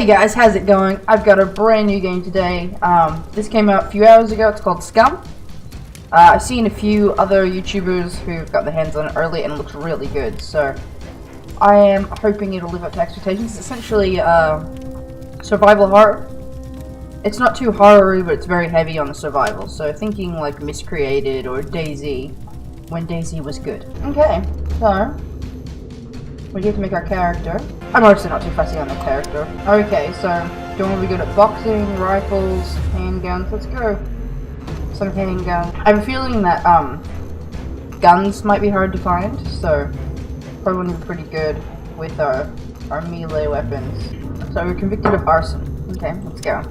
Hey guys, how's it going? I've got a brand new game today. This came out a few hours ago. It's called Scum. I've seen a few other YouTubers who've got their hands on it early and it looks really good. So I am hoping it'll live up to expectations. It's essentially survival horror. It's not too horror-y, but it's very heavy on the survival. So thinking like Miscreated or Daisy, when Daisy was good. Okay, so we get to make our character. I'm honestly not too fussy on the character. Okay, so do you want to be good at boxing, rifles, handguns? Let's go. Some handguns. I have a feeling that guns might be hard to find, so probably want to be pretty good with our melee weapons. So we're convicted of arson. Okay, let's go.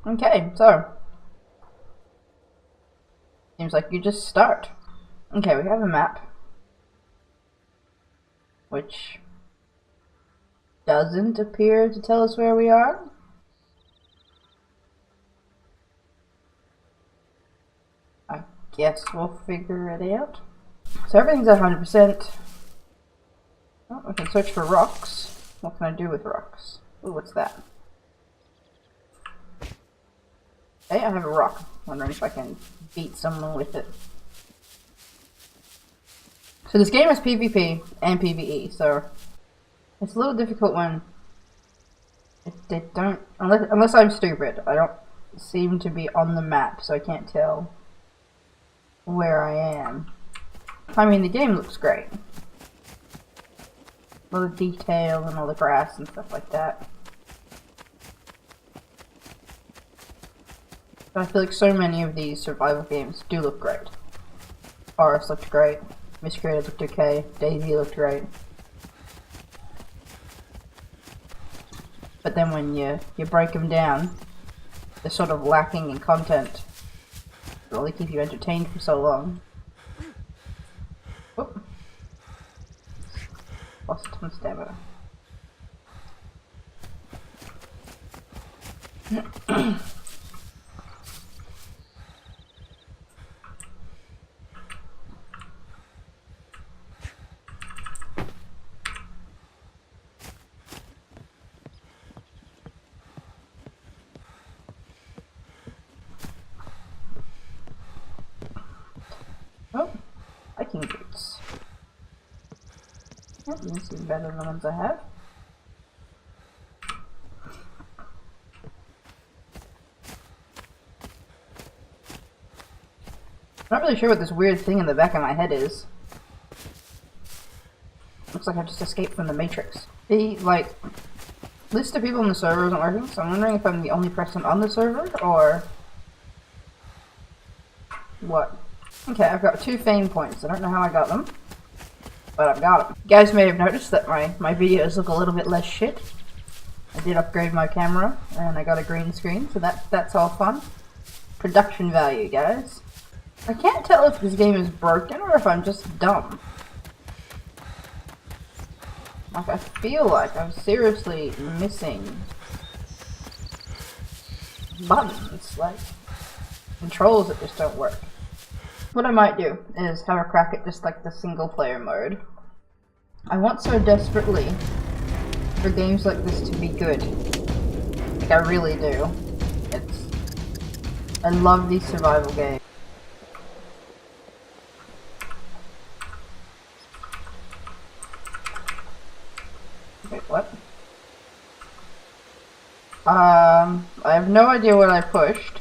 Okay, so seems like you just start. Okay, we have a map, which doesn't appear to tell us where we are. I guess we'll figure it out. So everything's at 100%. Oh, we can search for rocks. What can I do with rocks? Ooh, what's that? Hey, I have a rock. Wondering if I can beat someone with it. So this game is PvP and PvE, so it's a little difficult when they don't, unless I'm stupid, I don't seem to be on the map, so I can't tell where I am. I mean, the game looks great. All the detail and all the grass and stuff like that. I feel like so many of these survival games do look great. Forest looked great, Miscreated looked okay, Daisy looked great. But then when you break them down, they're sort of lacking in content. They only keep you entertained for so long. Oop. Lost a ton of stamina. Oh, hiking boots. Yep, these seem better than the ones I have. I'm not really sure what this weird thing in the back of my head is. Looks like I just escaped from the Matrix. The, list of people in the server isn't working, so I'm wondering if I'm the only person on the server, or what? Okay, I've got 2 fame points. I don't know how I got them, but I've got them. You guys may have noticed that my videos look a little bit less shit. I did upgrade my camera, and I got a green screen, so that's all fun. Production value, guys. I can't tell if this game is broken or if I'm just dumb. Like, I feel like I'm seriously missing buttons, like controls that just don't work. What I might do is have a crack at just like the single player mode. I want so desperately for games like this to be good. Like, I really do. I love these survival games. Wait, what? I have no idea what I pushed,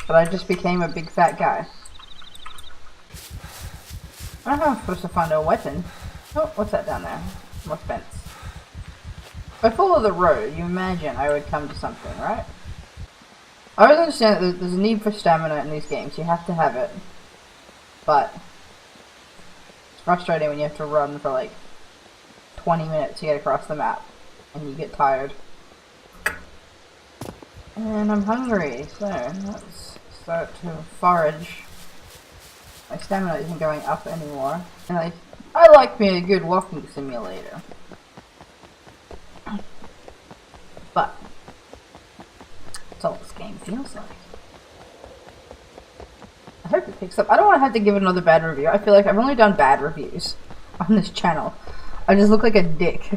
but I just became a big fat guy. I don't know how I'm supposed to find a weapon. Oh, what's that down there? More fence. If I follow the road, you imagine I would come to something, right? I always understand that there's a need for stamina in these games. You have to have it. But it's frustrating when you have to run for like 20 minutes to get across the map, and you get tired. And I'm hungry, so let's start to forage. My stamina isn't going up anymore, and I like me a good walking simulator. But that's all this game feels like. I hope it picks up. I don't want to have to give it another bad review. I feel like I've only done bad reviews on this channel. I just look like a dick.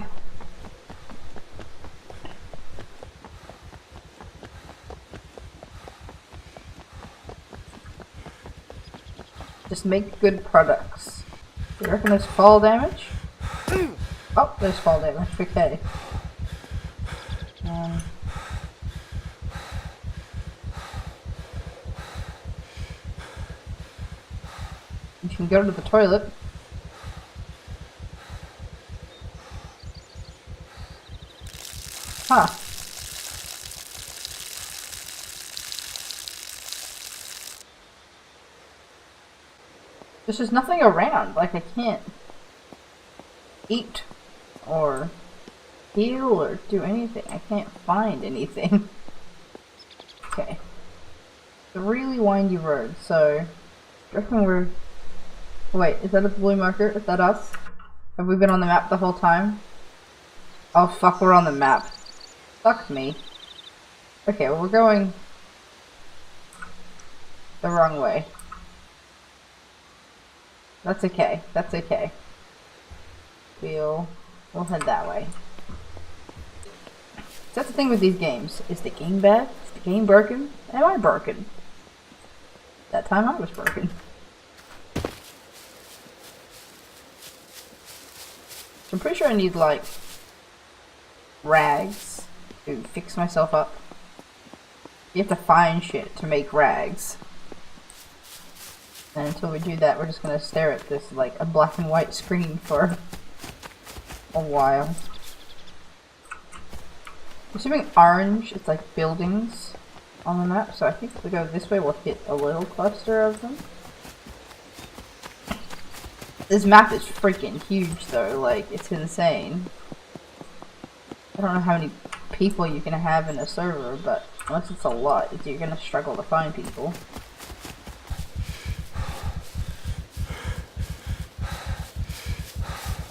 Just make good products. Do you reckon there's fall damage? Oh, there's fall damage. Okay. You can go to the toilet. Huh. There's just nothing around. Like, I can't eat or heal or do anything. I can't find anything. Okay. It's a really windy road, so I reckon we're... Wait, is that a blue marker? Is that us? Have we been on the map the whole time? Oh fuck, we're on the map. Fuck me. Okay, well we're going the wrong way. That's okay. That's okay. We'll head that way. That's the thing with these games. Is the game bad? Is the game broken? Am I broken? That time I was broken. So I'm pretty sure I need like rags to fix myself up. You have to find shit to make rags. And until we do that, we're just gonna stare at this, like, a black and white screen for a while. Assuming orange, it's like buildings on the map, so I think if we go this way, we'll hit a little cluster of them. This map is freaking huge, though, like, it's insane. I don't know how many people you can have in a server, but unless it's a lot, you're gonna struggle to find people.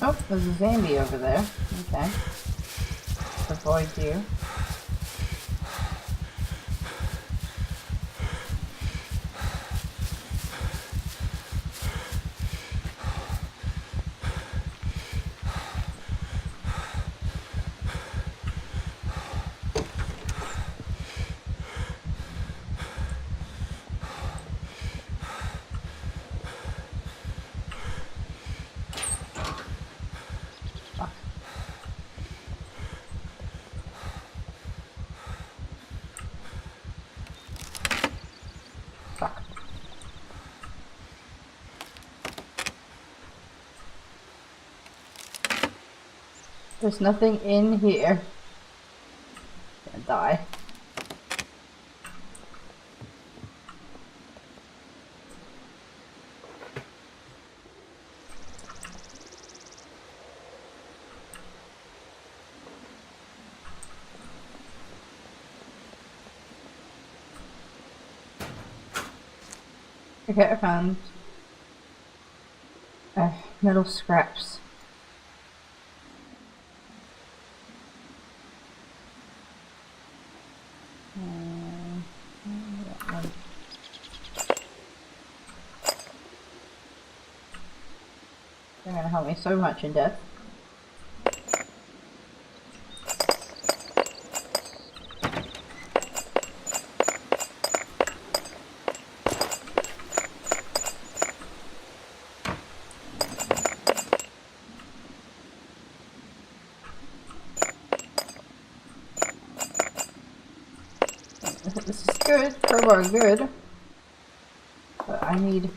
Oh, there's a zombie over there. Okay. Avoid you. There's nothing in here. I'm gonna die. Okay, I found metal scraps. They're gonna help me so much in death. This is good, crowbar good, but I need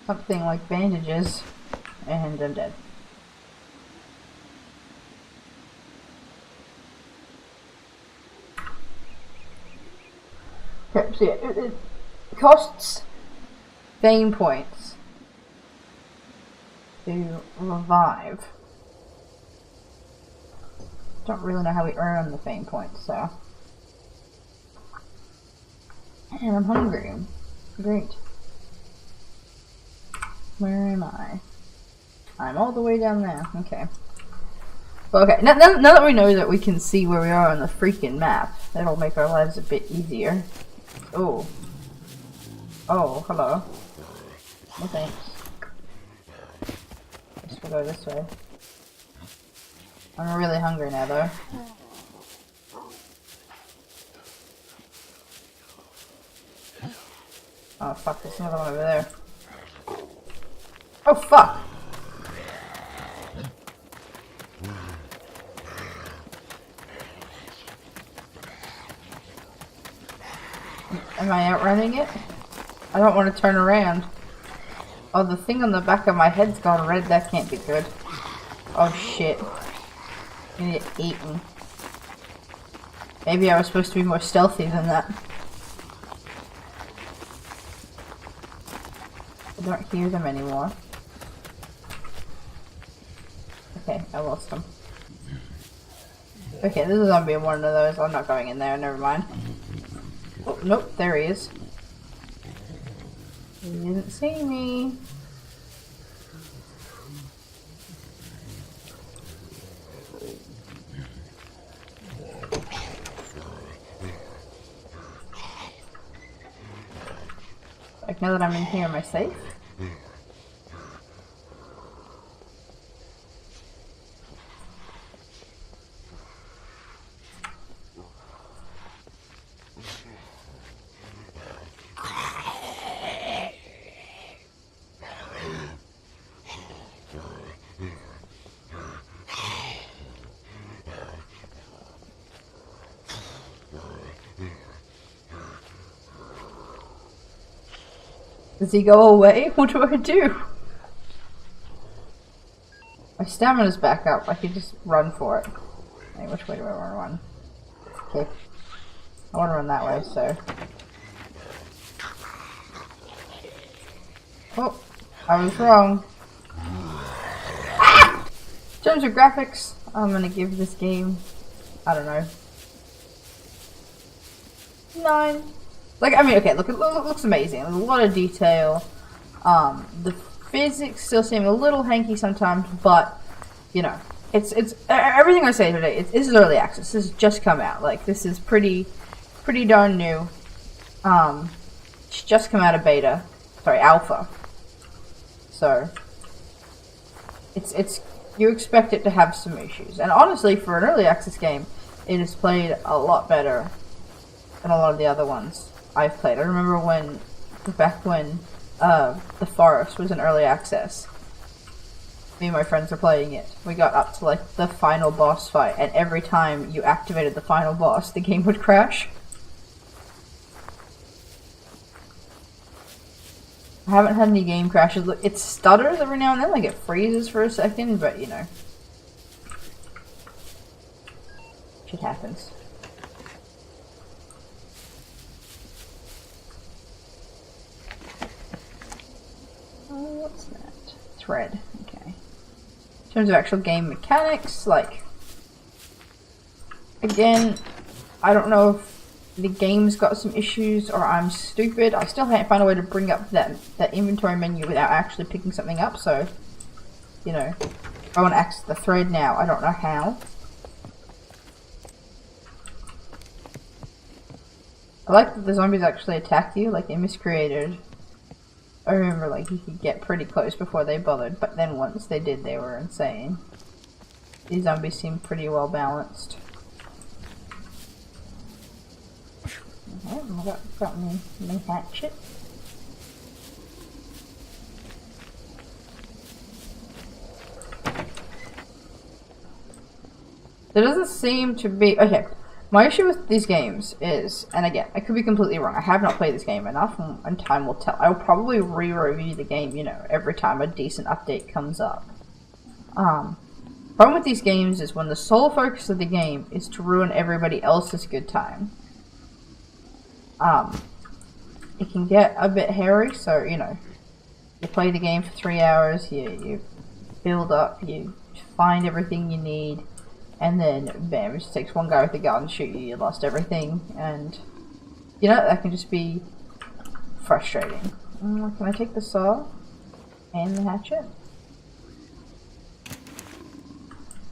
something like bandages, and I'm dead. Okay, so yeah, it costs fame points to revive. Don't really know how we earn the fame points, so. And I'm hungry. Great. Where am I? I'm all the way down there. Okay. Well, okay, now that we know that we can see where we are on the freaking map, that'll make our lives a bit easier. Oh. Oh, hello. No thanks. Guess we'll go this way. I'm really hungry now, though. Oh fuck, there's another one over there. Oh fuck! Am I outrunning it? I don't want to turn around. Oh, the thing on the back of my head's gone red. That can't be good. Oh shit. I'm gonna get eaten. Maybe I was supposed to be more stealthy than that. I don't hear them anymore. Okay, I lost them. Okay, there's a zombie in one of those. I'm not going in there, never mind. Oh, nope, there he is. He didn't see me. Like, now that I'm in here, am I safe? Does he go away? What do I do? My stamina's back up. I can just run for it. Wait, which way do I want to run? Okay. I want to run that way, so... Oh, I was wrong. Ah! In terms of graphics, I'm gonna give this game, I don't know, 9. Like, I mean, okay, look, it looks amazing. There's a lot of detail. The physics still seem a little hanky sometimes, but, you know, it's everything I say today, this is early access. This has just come out. Like, this is pretty darn new. It's just come out of beta. Sorry, alpha. So, you expect it to have some issues. And honestly, for an early access game, it is played a lot better than a lot of the other ones I've played. I remember back when The Forest was in early access. Me and my friends were playing it. We got up to like the final boss fight, and every time you activated the final boss, the game would crash. I haven't had any game crashes. Look, it stutters every now and then, like it freezes for a second, but you know. Shit happens. Oh, what's that? Thread. Okay. In terms of actual game mechanics, like... Again, I don't know if the game's got some issues or I'm stupid. I still can't find a way to bring up that inventory menu without actually picking something up, so... You know. I want to access the thread now. I don't know how. I like that the zombies actually attack you, like they miscreated. I remember, like, you could get pretty close before they bothered, but then once they did, they were insane. These zombies seem pretty well balanced. Okay, got me hatchet. There doesn't seem to be... Okay, my issue with these games is, and again, I could be completely wrong, I have not played this game enough, and time will tell. I will probably re-review the game, you know, every time a decent update comes up. Problem with these games is when the sole focus of the game is to ruin everybody else's good time. It can get a bit hairy, so, you know, you play the game for 3 hours, you build up, you find everything you need, and then, bam, it just takes one guy with a gun to shoot you, you lost everything, and, you know, that can just be frustrating. Can I take the saw and the hatchet?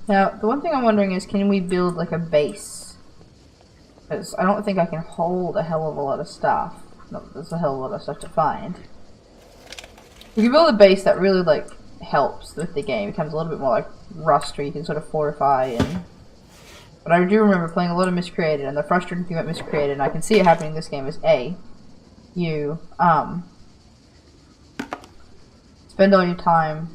Now, the one thing I'm wondering is, can we build, like, a base? Because I don't think I can hold a hell of a lot of stuff. there's a hell of a lot of stuff to find. You can build a base that really like helps with the game. It becomes a little bit more like Rust, where you can sort of fortify and. But I do remember playing a lot of Miscreated, and the frustrating thing about Miscreated, and I can see it happening in this game, is you spend all your time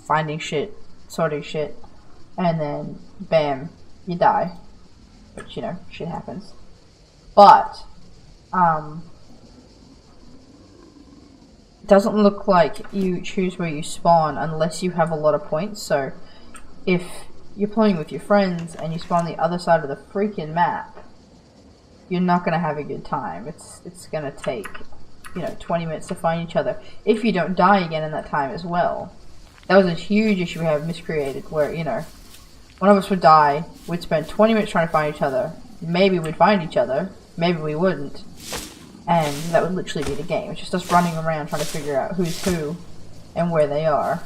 finding shit, sorting shit, and then bam, you die. Which, you know, shit happens. But it doesn't look like you choose where you spawn unless you have a lot of points. So if you're playing with your friends and you spawn the other side of the freaking map, you're not gonna have a good time. It's gonna take, you know, 20 minutes to find each other if you don't die again in that time as well. That was a huge issue we have Miscreated, where, you know, one of us would die, we'd spend 20 minutes trying to find each other, maybe we'd find each other, maybe we wouldn't, and that would literally be the game. It's just us running around trying to figure out who's who and where they are.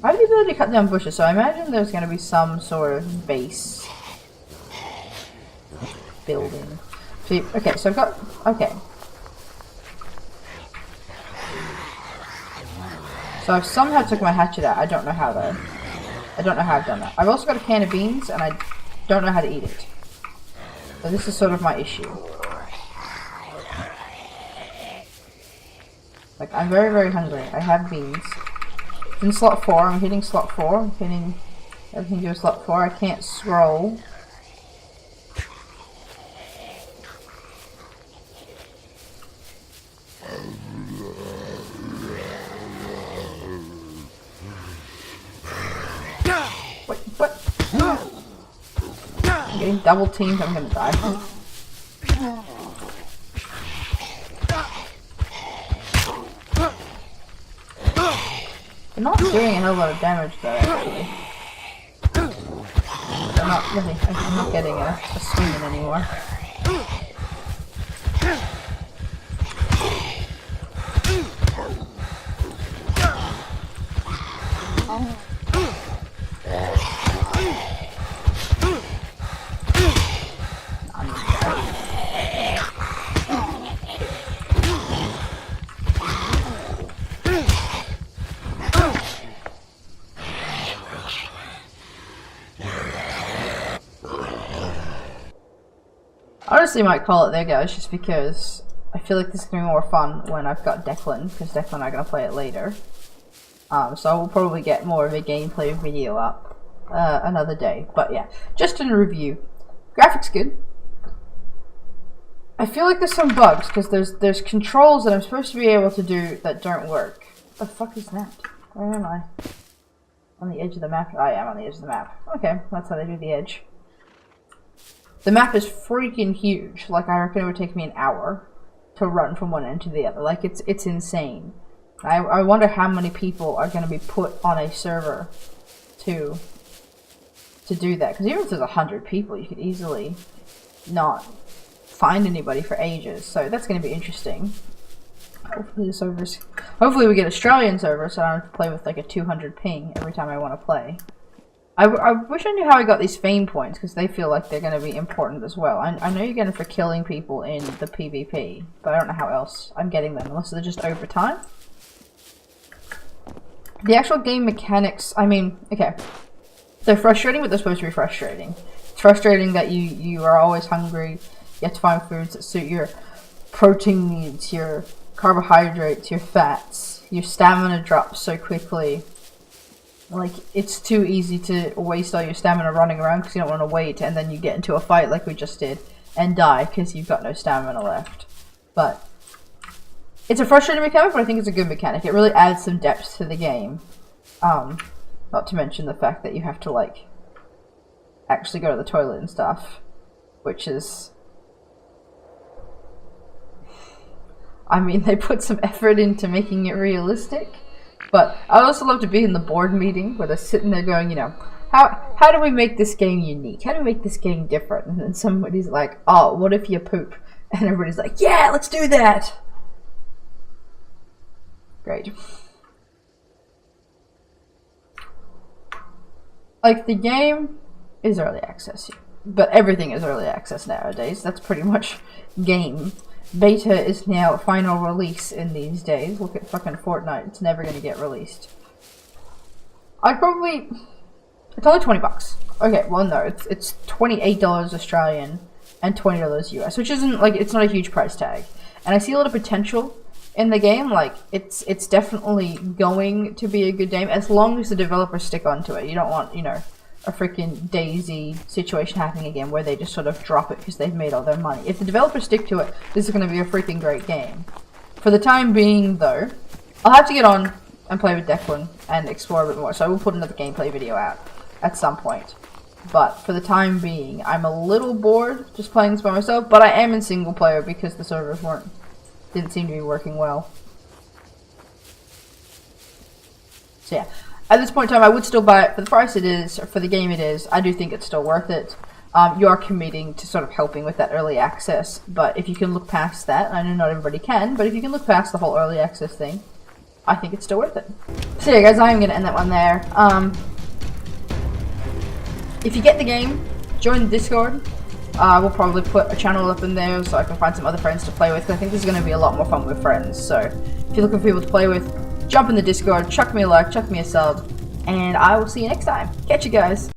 I have the ability to cut down bushes, so I imagine there's going to be some sort of base building. See, okay, so I've got, okay. So I've somehow took my hatchet out. I don't know how though. I don't know how I've done that. I've also got a can of beans, and I don't know how to eat it. So this is sort of my issue. Like, I'm very, very hungry. I have beans. It's in slot 4. I'm hitting slot 4. I'm hitting everything to slot 4. I can't scroll. Wait, what? I'm getting double teamed. I'm gonna die. They're not doing a hell of a lot of damage though, actually. I'm not getting a swinging anymore. Honestly, might call it there, guys, just because I feel like this is going to be more fun when I've got Declan, because Declan and I are going to play it later. So I will probably get more of a gameplay video up another day. But yeah, just in review, graphics good. I feel like there's some bugs, because there's controls that I'm supposed to be able to do that don't work. What the fuck is that? Where am I? On the edge of the map? I am on the edge of the map. Okay, that's how they do the edge. The map is freaking huge. Like, I reckon it would take me an hour to run from one end to the other. Like, it's insane. I wonder how many people are going to be put on a server to do that. Because even if there's 100 people, you could easily not find anybody for ages. So that's going to be interesting. Hopefully we get Australian servers, so I don't have to play with like a 200 ping every time I want to play. I wish I knew how I got these fame points, because they feel like they're going to be important as well. I know you're getting for killing people in the PvP, but I don't know how else I'm getting them, unless they're just over time. The actual game mechanics, I mean, okay. They're frustrating, but they're supposed to be frustrating. It's frustrating that you are always hungry, you have to find foods that suit your protein needs, your carbohydrates, your fats, your stamina drops so quickly. Like, it's too easy to waste all your stamina running around because you don't want to wait, and then you get into a fight like we just did and die because you've got no stamina left. But it's a frustrating mechanic, but I think it's a good mechanic. It really adds some depth to the game. Not to mention the fact that you have to, like, actually go to the toilet and stuff, which is... I mean, they put some effort into making it realistic. But I also love to be in the board meeting where they're sitting there going, you know, how do we make this game unique? How do we make this game different? And then somebody's like, oh, what if you poop? And everybody's like, yeah, let's do that! Great. Like, the game is early access. but everything is early access nowadays. That's pretty much game. Beta is now final release in these days. Look at fucking Fortnite. It's never gonna get released. I'd probably... It's only $20. Okay, well no, it's $28 Australian and $20 US, which isn't, like, it's not a huge price tag. And I see a lot of potential in the game. Like, it's definitely going to be a good game, as long as the developers stick onto it. You don't want, you know, a freaking Daisy situation happening again, where they just sort of drop it because they've made all their money. If the developers stick to it, this is going to be a freaking great game. For the time being, though, I'll have to get on and play with Declan and explore a bit more, so I will put another gameplay video out at some point. But for the time being, I'm a little bored just playing this by myself, but I am in single player because the servers didn't seem to be working well. So yeah, at this point in time, I would still buy it for the price it is, or for the game it is. I do think it's still worth it. You are committing to sort of helping with that early access, but if you can look past that, I know not everybody can, but if you can look past the whole early access thing, I think it's still worth it. So yeah guys, I'm going to end that one there. If you get the game, join the Discord. We'll probably put a channel up in there so I can find some other friends to play with, because I think this is going to be a lot more fun with friends. So if you're looking for people to play with, jump in the Discord, chuck me a like, chuck me a sub, and I will see you next time. Catch you guys.